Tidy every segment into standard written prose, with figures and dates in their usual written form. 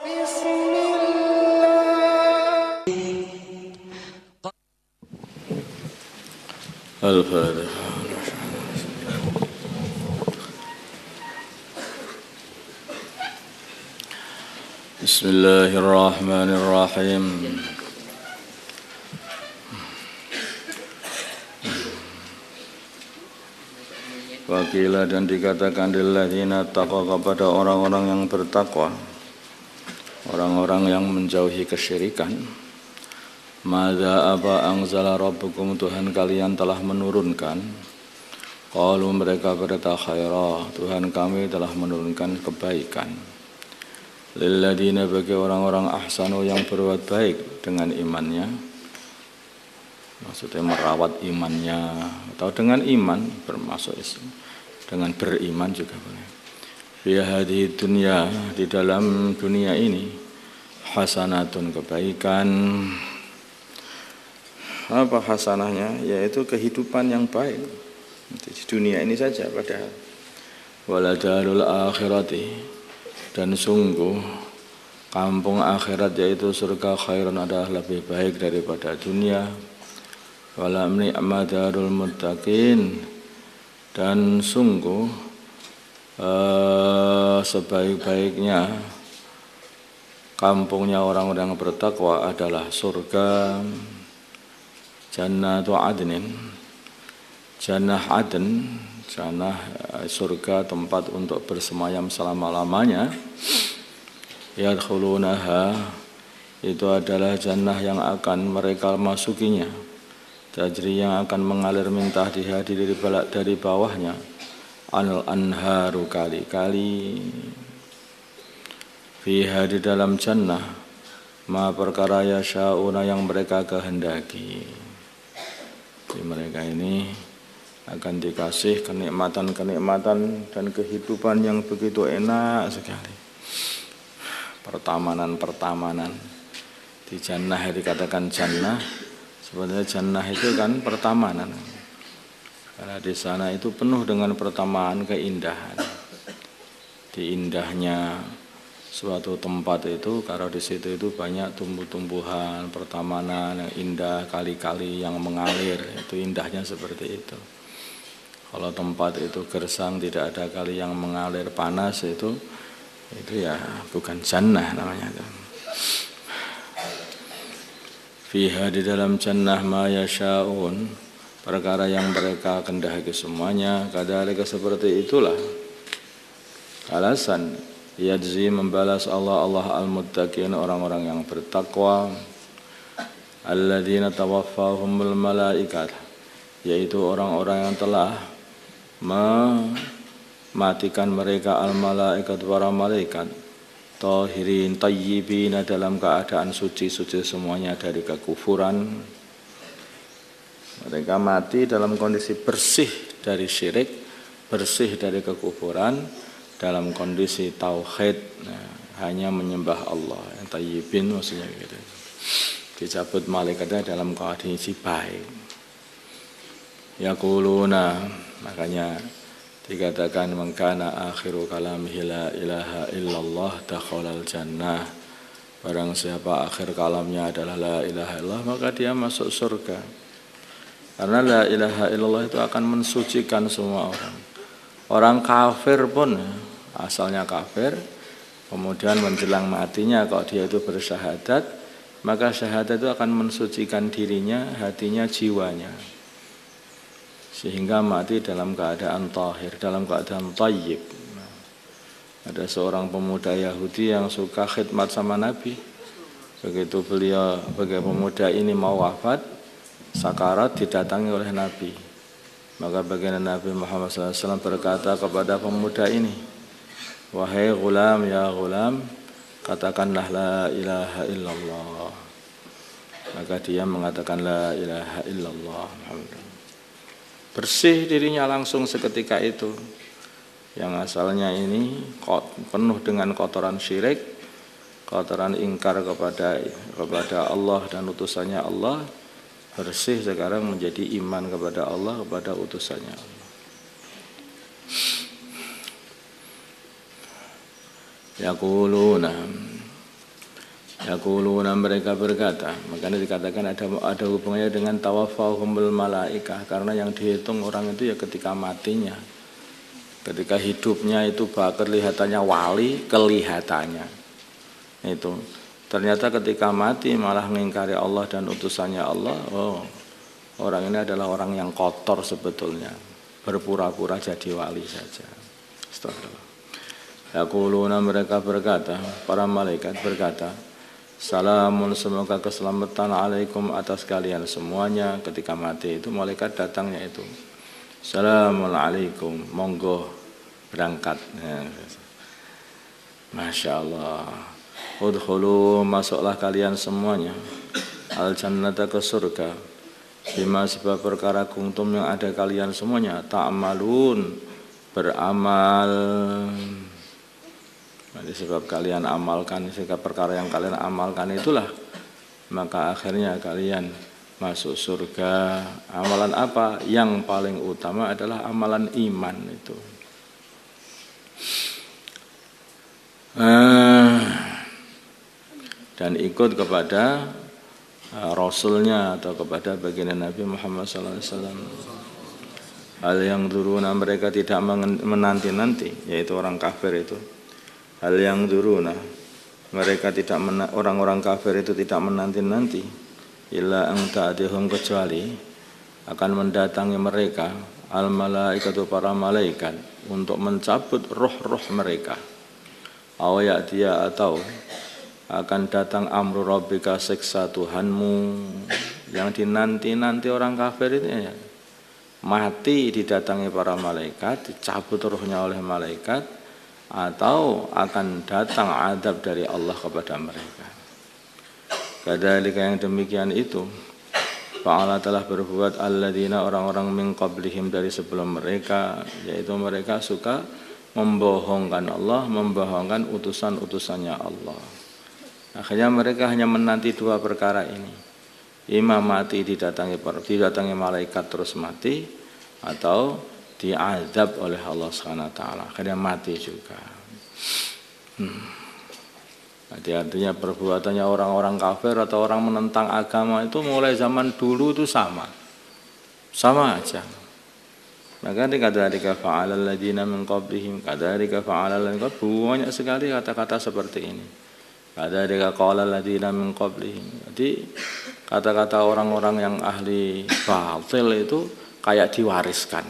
Al-Fatihah. Bismillahirrahmanirrahim. Wakila dan dikatakan lilladzina taqwa kepada orang-orang yang bertakwa, orang-orang yang menjauhi kesyirikan. Madza apa anzala rabbukum, Tuhan kalian telah menurunkan. Qalu mereka berkata khaira, Tuhan kami telah menurunkan kebaikan. Lilladzina bagi orang-orang ahsanu yang berbuat baik dengan imannya, maksudnya merawat imannya atau dengan iman bermasuk dengan beriman juga boleh. Fi hadhihi dunya, di dalam dunia ini, hasanatun kebaikan. Apa hasanahnya? Yaitu kehidupan yang baik di dunia ini saja padahal. Waladarul akhirati, dan sungguh kampung akhirat yaitu surga khairun adalah lebih baik daripada dunia. Walam ni'madarul muttaqin, dan sungguh sebaik-baiknya kampungnya orang-orang bertakwa adalah surga Jannatu Adnin, Jannah Aden, Jannah surga tempat untuk bersemayam selama-lamanya. Yadkhulunaha, itu adalah jannah yang akan mereka masukinya. Tajri, yang akan mengalir min tahtiha, dari bawahnya, al-anharu, kali-kali. Fiha, di dalam jannah, ma perkara yasha'una yang mereka kehendaki. Jadi mereka ini akan dikasih kenikmatan-kenikmatan dan kehidupan yang begitu enak sekali. Pertamanan di jannah, dikatakan jannah, sebenarnya jannah itu kan pertamanan, karena di sana itu penuh dengan pertamanan, keindahan. Di indahnya suatu tempat itu, kalau di situ itu banyak tumbuh-tumbuhan, pertamanan yang indah, kali-kali yang mengalir, itu indahnya seperti itu. Kalau tempat itu gersang, tidak ada kali yang mengalir, panas, itu ya bukan jannah namanya. Fiha, di dalam jannah, ma yasha'un, perkara yang mereka kehendaki semuanya. Kadzalika, seperti itulah alasan yajzi, membalas Allah al-muttaqin, orang-orang yang bertakwa. Alladzina tawaffahumul malaikat, yaitu orang-orang yang telah mematikan mereka al-malaikat, para malaikat, tahirin tayyibin, dalam keadaan suci-suci semuanya dari kekufuran. Mereka mati dalam kondisi bersih dari syirik, bersih dari kekufuran, dalam kondisi tauhid, hanya menyembah Allah. Yang tayyibin maksudnya gitu. Dicabut malaikatnya dalam kondisi baik. Yaquluna, makanya dikatakan mengkana akhiru kalamihi la ilaha illallah dakhalal jannah. Barang siapa akhir kalamnya adalah la ilaha illallah, maka dia masuk surga. Karena la ilaha illallah itu akan mensucikan semua orang. Orang kafir pun, asalnya kafir, kemudian menjelang matinya kalau dia itu bersyahadat, maka syahadat itu akan mensucikan dirinya, hatinya, jiwanya, sehingga mati dalam keadaan tahir, dalam keadaan tayyib. Ada seorang pemuda Yahudi yang suka khidmat sama Nabi. Begitu pemuda ini mau wafat, sakarat, didatangi oleh Nabi. Maka baginda Nabi Muhammad SAW berkata kepada pemuda ini, wahai gulam, ya gulam, katakanlah la ilaha illallah. Maka dia mengatakan la ilaha illallah. Bersih dirinya langsung seketika itu. Yang asalnya ini penuh dengan kotoran syirik, kotoran ingkar kepada Allah dan utusannya Allah, bersih sekarang menjadi iman kepada Allah, kepada utusannya Allah. Yaquluna, Yaquluna, mereka berkata, makanya dikatakan ada hubungannya dengan tawaffahumul malaikah, karena yang dihitung orang itu ya ketika matinya. Ketika hidupnya itu bahkan kelihatannya wali, kelihatannya itu. Ternyata ketika mati malah mengingkari Allah dan utusannya Allah. Oh, orang ini adalah orang yang kotor sebetulnya, berpura-pura jadi wali saja. Astagfirullah. Yaquluna, mereka berkata, para malaikat berkata, salamun, semoga keselamatan alaikum atas kalian semuanya. Ketika mati itu malaikat datangnya itu, salamun alaikum, monggo berangkat. Masya Allah. Udkhulu, masuklah kalian semuanya, al jannata, ke surga, bima, sebab perkara kuntum yang ada kalian semuanya, ta'malun, beramal. Jadi sebab kalian amalkan, sebab perkara yang kalian amalkan itulah, maka akhirnya kalian masuk surga. Amalan apa? Yang paling utama adalah amalan iman itu. Dan ikut kepada Rasulnya atau kepada baginda Nabi Muhammad SAW. Hal yang duruna, mereka tidak menanti-nanti, yaitu orang kafir itu. Hal yang duruna, mereka tidak orang-orang kafir itu tidak menanti-nanti, illa ang ta'atihum, kecuali akan mendatangi mereka al malaikatu, para malaikat, untuk mencabut roh-roh mereka. Awaya dia, atau akan datang amru rabbika, siksa Tuhanmu. Yang dinanti-nanti orang kafir itu ya, mati didatangi para malaikat, dicabut rohnya oleh malaikat, atau akan datang adab dari Allah kepada mereka. Kadzalika, yang demikian itu, fa'ala, telah berbuat alladzina, orang-orang min qablihim, dari sebelum mereka, yaitu mereka suka membohongkan Allah, membohongkan utusan-utusannya Allah. Akhirnya mereka hanya menanti dua perkara ini. Imam mati didatangi malaikat terus mati, atau diazab oleh Allah SWT. Akhirnya mati juga. Jadi artinya perbuatannya orang-orang kafir atau orang menentang agama itu mulai zaman dulu itu sama aja. Maka kadzalika fa'alal ladzina min qablihim, kadzalika fa'alal ladzina, banyak sekali kata-kata seperti ini. Kadzalika qala ladzina min qablihim. Jadi kata-kata orang-orang yang ahli batil itu kayak diwariskan.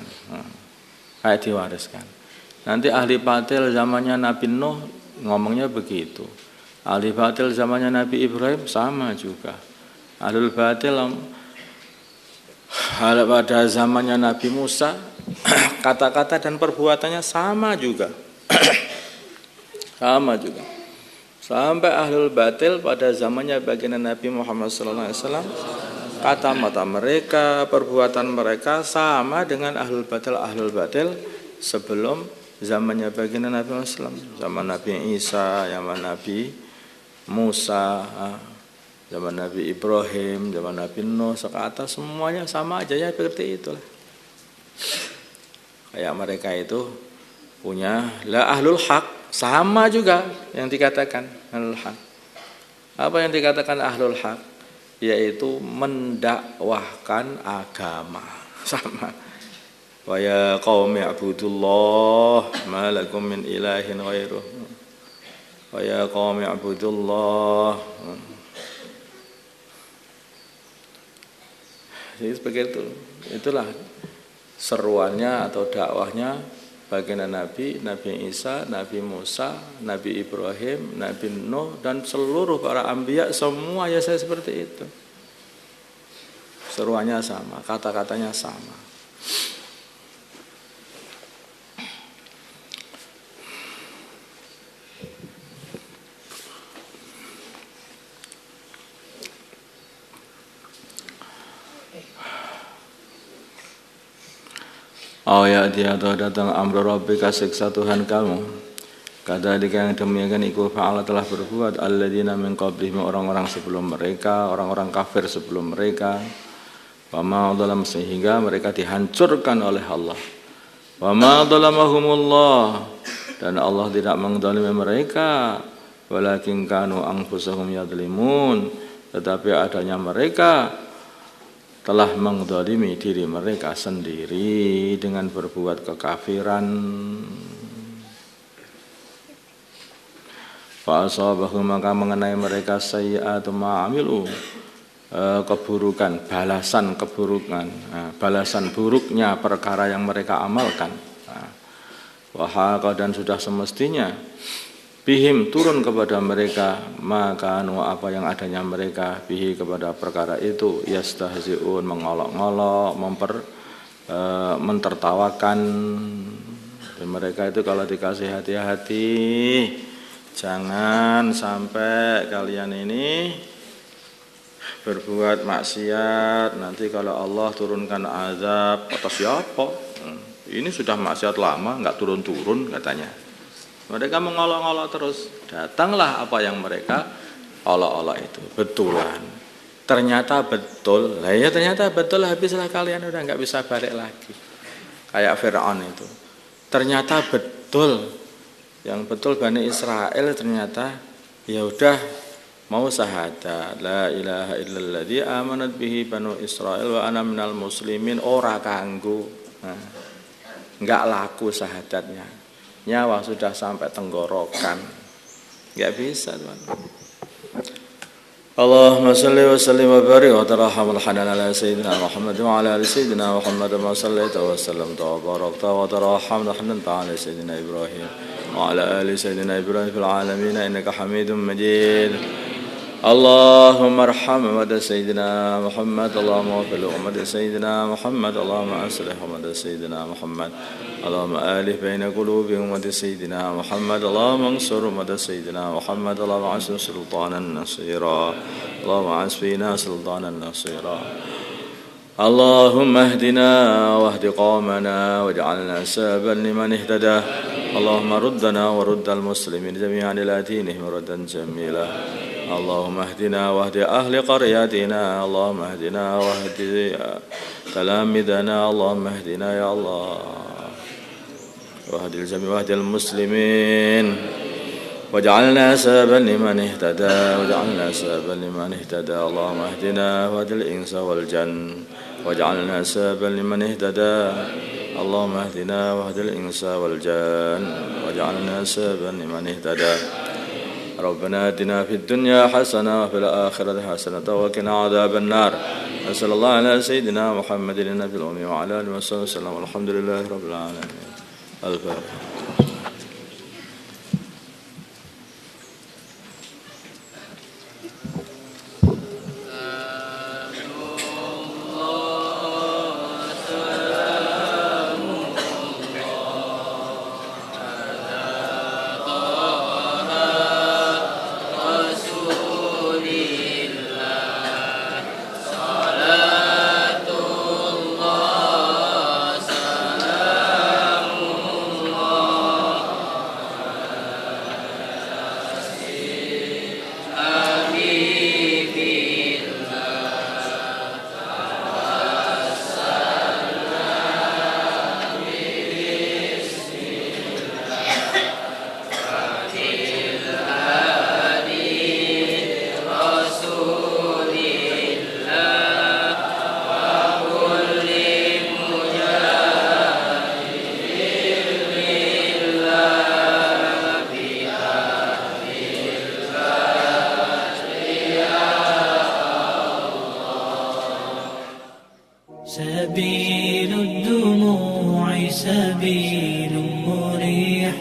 Nanti ahli batil zamannya Nabi Nuh ngomongnya begitu. Ahli batil zamannya Nabi Ibrahim sama juga. Ahlul batil pada zamannya Nabi Musa, kata-kata dan perbuatannya sama juga. Sampai ahlul batil pada zamannya baginda Nabi Muhammad SAW, kata-kata mereka, perbuatan mereka sama dengan ahlul batil sebelum zamannya baginda Nabi Muhammad SAW. Zaman Nabi Isa, zaman Nabi Musa, zaman Nabi Ibrahim, zaman Nabi Nuh, sekata semuanya sama aja ya, seperti itulah. Kayak mereka itu punya la ahlul haq, sama juga yang dikatakan ahlul haq. Apa yang dikatakan ahlul haq? Yaitu mendakwahkan agama, sama. Wa ya qaumi ibudullah ma lakum min ilahin ghairuh. Wa ya qaumi ibudullah. Jadi begitu. Itulah seruannya atau dakwahnya baginda Nabi Isa, Nabi Musa, Nabi Ibrahim, Nabi Nuh, dan seluruh para anbiya, semua ya saya seperti itu. Seruannya sama, kata-katanya sama. Oh ya, dia atau datang amru rabbika, siksa Tuhan kamu. Kadzalika, yang demikian iku fa'ala, telah berbuat alladzina min qablihim, orang-orang sebelum mereka, orang-orang kafir sebelum mereka. Wa ma dhalam, sehingga mereka dihancurkan oleh Allah. Wa ma dhalamahumullah, dan Allah tidak menzalimi mereka. walakin kanu anfusahum yadlimun, tetapi adanya mereka telah mengzalimi diri mereka sendiri dengan berbuat kekafiran. Fa asabahum, maka mengenai mereka sayyi'atu ma amilu, keburukan, balasan keburukan, balasan buruknya perkara yang mereka amalkan. Wahaqa, dan sudah semestinya bihim, turun kepada mereka, maka apa yang adanya mereka bihi, kepada perkara itu, yastahzi'un, mengolok-ngolok, mentertawakan. Mereka itu kalau dikasih hati-hati, jangan sampai kalian ini berbuat maksiat, nanti kalau Allah turunkan azab atas siapa? Ini sudah maksiat lama, enggak turun-turun katanya. Mereka mengolok-olok terus. Datanglah apa yang mereka olok-olok itu. Betulan. Ternyata betul. Lah ya ternyata betul, habislah kalian, udah enggak bisa balik lagi. Kayak Fir'aun itu. Ternyata betul. Yang betul Bani Israel ternyata ya udah mau syahadat la ilaha illalladzi amanat bihi banu Israel wa ana minal muslimin, ora kanggo. Enggak laku syahadatnya. Nyawa sudah sampai tenggorokan. Enggak bisa, Tuhan. Allahumma shalli wa sallim wa barik wa tarhamul hanan ala sayyidina Muhammad wa ala ali sayyidina Muhammad wa sallaita wa sallamta wa barakta wa tarhamna hanan ala sayyidina Ibrahim wa ala ali sayyidina Ibrahim fil alamin innaka Hamidum Majid. Allahumma arham umat sayyidina Muhammad, Allahumma wafil umat sayyidina Muhammad, Allahumma aslih umat sayyidina Muhammad, Allahumma alih baina qulubi umat sayyidina Muhammad, Allahumma ansur umat sayyidina Muhammad, Allahumma ansur sultanan nasira, Allahumma asfina sultanan nasira. Allahumma ahdina wahdi qawmana waj'alna saban liman ihtada. Allahumma ruddana wa ruddal muslimin jami'an ila dinihim raddan jamila. Allahumma ahdina wahdi ahli qaryatina, Allahumma ahdina wahdi talamidana, Allahumma ahdina ya Allah wahdil jami' wahdil muslimin waj'alna saban liman ihtada, waj'alna saban liman ihtada. Allahumma ahdina wahdil insa wal jan waj'alna saban liman ihtada. Allahumma ahdina wahdil insa wal jan waj'alna saban liman ihtada. ربنا آتنا في الدنيا حسنة وفي الآخرة حسنة وقنا عذاب النار. صلى الله على سيدنا محمد النبي الأمي وعلى آله وصحبه وسلم والحمد لله رب العالمين. الفاتحة. سبيل الدموع سبيل مريح